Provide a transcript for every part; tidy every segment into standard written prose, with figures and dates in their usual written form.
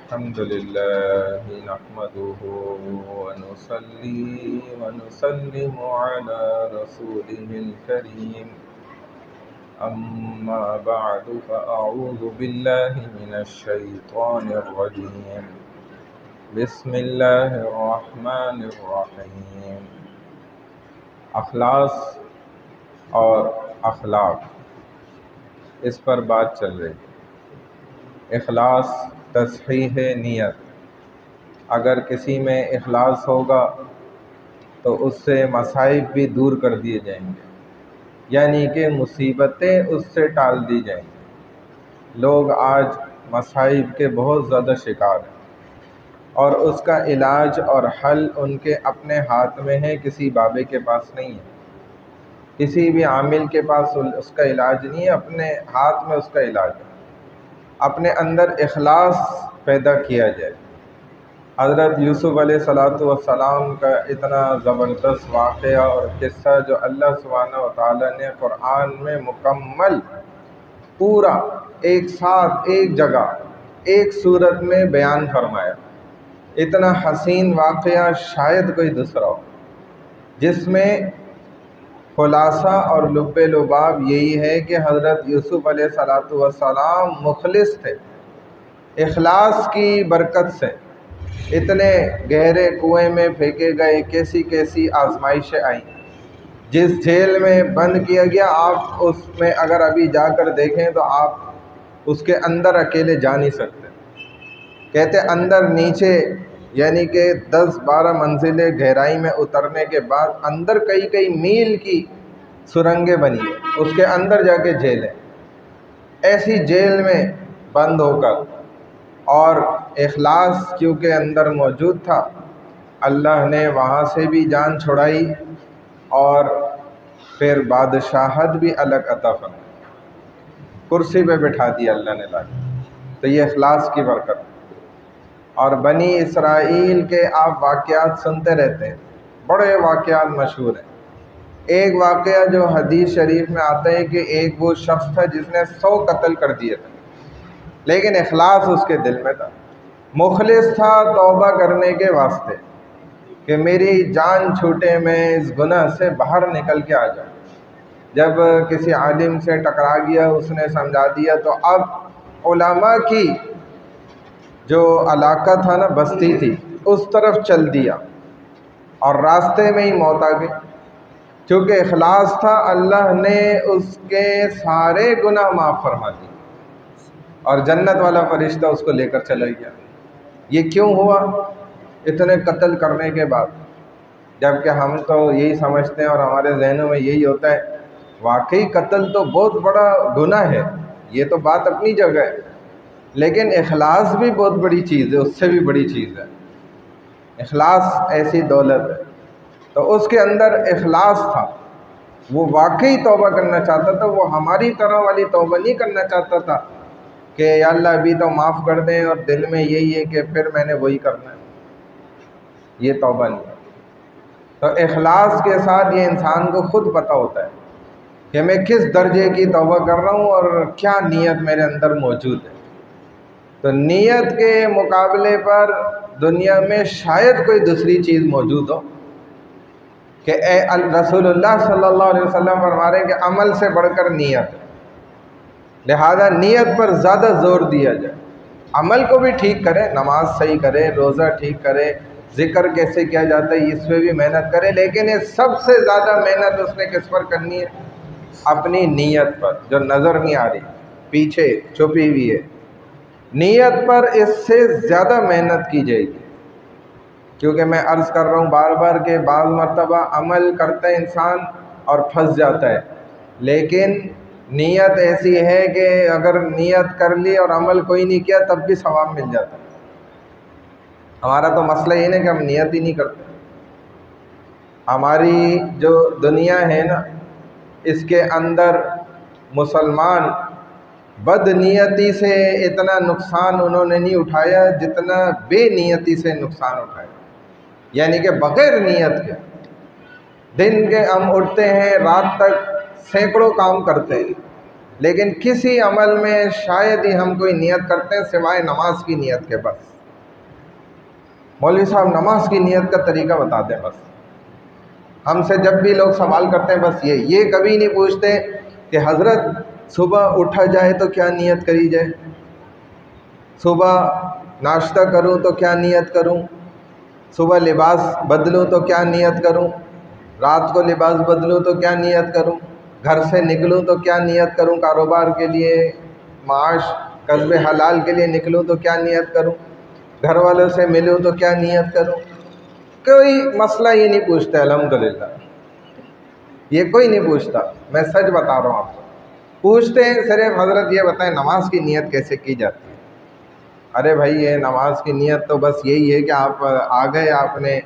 الحمد لله نحمده ونصلي ونسلم على رسوله الكريم أما بعد فأعوذ بالله من الشيطان الرجيم بسم الله الرحمن الرحيم اخلاص اور اخلاق، اس پر بات چل رہی ہے۔ اخلاص تصحیح نیت، اگر کسی میں اخلاص ہوگا تو اس سے مصائب بھی دور کر دیے جائیں گے، یعنی کہ مصیبتیں اس سے ٹال دی جائیں گی۔ لوگ آج مصائب کے بہت زیادہ شکار ہیں اور اس کا علاج اور حل ان کے اپنے ہاتھ میں ہے، کسی بابے کے پاس نہیں ہے، کسی بھی عامل کے پاس اس کا علاج نہیں ہے، اپنے ہاتھ میں اس کا علاج ہے۔ اپنے اندر اخلاص پیدا کیا جائے۔ حضرت یوسف علیہ السلام کا اتنا زبردست واقعہ اور قصہ جو اللہ سبحانہ و تعالیٰ نے قرآن میں مکمل پورا ایک ساتھ ایک جگہ ایک صورت میں بیان فرمایا، اتنا حسین واقعہ شاید کوئی دوسرا ہو، جس میں خلاصہ اور لب لباب یہی ہے کہ حضرت یوسف علیہ السلام مخلص تھے۔ اخلاص کی برکت سے اتنے گہرے کنویں میں پھینکے گئے، کیسی کیسی آزمائشیں آئیں، جس جیل میں بند کیا گیا، آپ اس میں اگر ابھی جا کر دیکھیں تو آپ اس کے اندر اکیلے جا نہیں سکتے۔ کہتے اندر نیچے یعنی کہ 10-12 منزلیں گہرائی میں اترنے کے بعد اندر کئی کئی میل کی سرنگیں بنی ہیں، اس کے اندر جا کے جیل ہے۔ ایسی جیل میں بند ہو کر اور اخلاص کیونکہ اندر موجود تھا، اللہ نے وہاں سے بھی جان چھڑائی اور پھر بادشاہت بھی الگ عطا فرمائی، کرسی پہ بٹھا دیا اللہ نے لا کے۔ تو یہ اخلاص کی برکت۔ اور بنی اسرائیل کے آپ واقعات سنتے رہتے ہیں، بڑے واقعات مشہور ہیں۔ ایک واقعہ جو حدیث شریف میں آتا ہے کہ ایک وہ شخص تھا جس نے 100 قتل کر دیے تھے، لیکن اخلاص اس کے دل میں تھا، مخلص تھا توبہ کرنے کے واسطے کہ میری جان چھوٹے، میں اس گناہ سے باہر نکل کے آ جاؤں۔ جب کسی عالم سے ٹکرا گیا، اس نے سمجھا دیا، تو اب علماء کی جو علاقہ تھا نا، بستی تھی، اس طرف چل دیا اور راستے میں ہی موت آ گئی۔ چونکہ اخلاص تھا، اللہ نے اس کے سارے گناہ معاف فرما دیے اور جنت والا فرشتہ اس کو لے کر چلا گیا۔ یہ کیوں ہوا؟ اتنے قتل کرنے کے بعد، جبکہ ہم تو یہی سمجھتے ہیں اور ہمارے ذہنوں میں یہی ہوتا ہے، واقعی قتل تو بہت بڑا گناہ ہے، یہ تو بات اپنی جگہ ہے، لیکن اخلاص بھی بہت بڑی چیز ہے، اس سے بھی بڑی چیز ہے۔ اخلاص ایسی دولت ہے۔ تو اس کے اندر اخلاص تھا، وہ واقعی توبہ کرنا چاہتا تھا، وہ ہماری طرح والی توبہ نہیں کرنا چاہتا تھا کہ یا اللہ ابھی تو معاف کر دیں، اور دل میں یہی ہے کہ پھر میں نے وہی کرنا ہے۔ یہ توبہ نہیں ہے۔ تو اخلاص کے ساتھ یہ انسان کو خود پتہ ہوتا ہے کہ میں کس درجے کی توبہ کر رہا ہوں اور کیا نیت میرے اندر موجود ہے۔ تو نیت کے مقابلے پر دنیا میں شاید کوئی دوسری چیز موجود ہو کہ اے رسول اللہ صلی اللہ علیہ وسلم فرما رہے ہیں کہ عمل سے بڑھ کر نیت ہے، لہذا نیت پر زیادہ زور دیا جائے۔ عمل کو بھی ٹھیک کرے، نماز صحیح کرے، روزہ ٹھیک کرے، ذکر کیسے کیا جاتا ہے اس پہ بھی محنت کرے، لیکن یہ سب سے زیادہ محنت اس نے کس پر کرنی ہے؟ اپنی نیت پر، جو نظر نہیں آ رہی، پیچھے چھپی ہوئی ہے۔ نیت پر اس سے زیادہ محنت کی جائے گی، کیونکہ میں عرض کر رہا ہوں بار بار کہ بعض مرتبہ عمل کرتا ہے انسان اور پھنس جاتا ہے، لیکن نیت ایسی ہے کہ اگر نیت کر لی اور عمل کوئی نہیں کیا تب بھی ثواب مل جاتا ہے۔ ہمارا تو مسئلہ یہ نہیں کہ ہم نیت ہی نہیں کرتے۔ ہماری جو دنیا ہے نا، اس کے اندر مسلمان بد نیتی سے اتنا نقصان انہوں نے نہیں اٹھایا جتنا بے نیتی سے نقصان اٹھایا، یعنی کہ بغیر نیت کے دن کے ہم اٹھتے ہیں، رات تک سینکڑوں کام کرتے ہیں، لیکن کسی عمل میں شاید ہی ہم کوئی نیت کرتے ہیں سوائے نماز کی نیت کے، بس مولوی صاحب نماز کی نیت کا طریقہ بتا دیں بس. ہم سے جب بھی لوگ سوال کرتے ہیں بس یہ کبھی نہیں پوچھتے کہ حضرت صبح اٹھا جائے تو کیا نیت کری جائے، صبح ناشتہ کروں تو کیا نیت کروں، صبح لباس بدلوں تو کیا نیت کروں، رات کو لباس بدلوں تو کیا نیت کروں، گھر سے نکلوں تو کیا نیت کروں، کاروبار کے لیے، معاش کسب حلال کے لیے نکلوں تو کیا نیت کروں، گھر والوں سے ملوں تو کیا نیت کروں. کوئی مسئلہ یہ نہیں پوچھتا. الحمدللہ یہ کوئی نہیں پوچھتا، میں سچ بتا رہا ہوں آپ کو. پوچھتے ہیں صرف حضرت یہ بتائیں نماز کی نیت کیسے کی جاتی ہے. ارے بھائی یہ نماز کی نیت تو بس یہی ہے کہ آپ آ گئے، آپ نے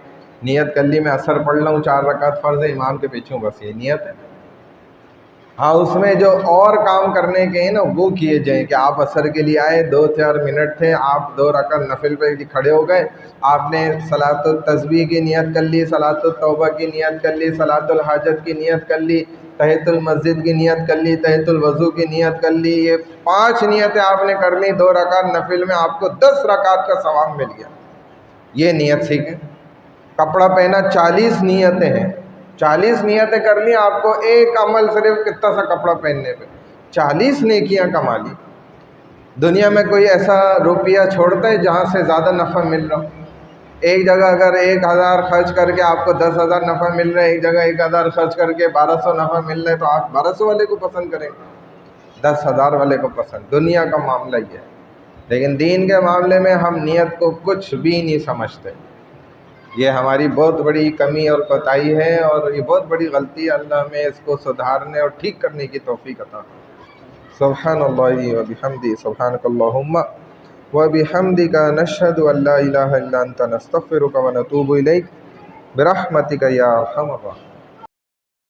نیت کر لی میں عصر پڑھ لوں 4 رکعت فرض ہے امام کے پیچھے ہوں، بس یہ نیت ہے. ہاں اس میں جو اور کام کرنے کے ہیں نا وہ کیے جائیں کہ آپ عصر کے لیے آئے، 2-4 منٹ تھے، آپ 2 رکعت نفل پہ کھڑے ہو گئے، آپ نے صلاۃ التسبیح کی نیت کر لی، صلاۃ التوبہ کی نیت کر لی، صلاۃ الحاجت کی نیت کر لی، تحیۃ المسجد کی نیت کر لی، تحیۃ الوضو کی نیت کر لی. یہ 5 نیتیں آپ نے کر لی 2 رکعت نفل میں، آپ کو 10 رکعت کا ثواب مل گیا. یہ نیت سیکھیں. کپڑا پہنا 40 نیتیں ہیں، 40 نیتیں کر لی، آپ کو ایک عمل صرف کتنا سا کپڑا پہننے پہ 40 نیکیاں کما لی. دنیا میں کوئی ایسا روپیہ چھوڑتا ہے جہاں سے زیادہ نفع مل رہا ہو. ایک جگہ اگر 1000 خرچ کر کے آپ کو 10,000 نفع مل رہا ہے، ایک جگہ 1000 خرچ کر کے 1200 نفع مل رہا ہے، تو آپ 1200 والے کو پسند کریں گے، 10,000 والے کو پسند. دنیا کا معاملہ یہ ہے. لیکن دین کے معاملے میں ہم نیت کو کچھ بھی نہیں سمجھتے. یہ ہماری بہت بڑی کمی اور کوتاہی ہے، اور یہ بہت بڑی غلطی ہے. اللہ ہمیں اس کو سدھارنے اور ٹھیک کرنے کی توفیق عطا فرمائے. سبحان اللہ و بحمدہ، سبحانک اللہم و بحمدک، نشہد ان لا الہ الا انت، نستغفرک و نتوب الیک، برحمتک یا ارحم الراحمین.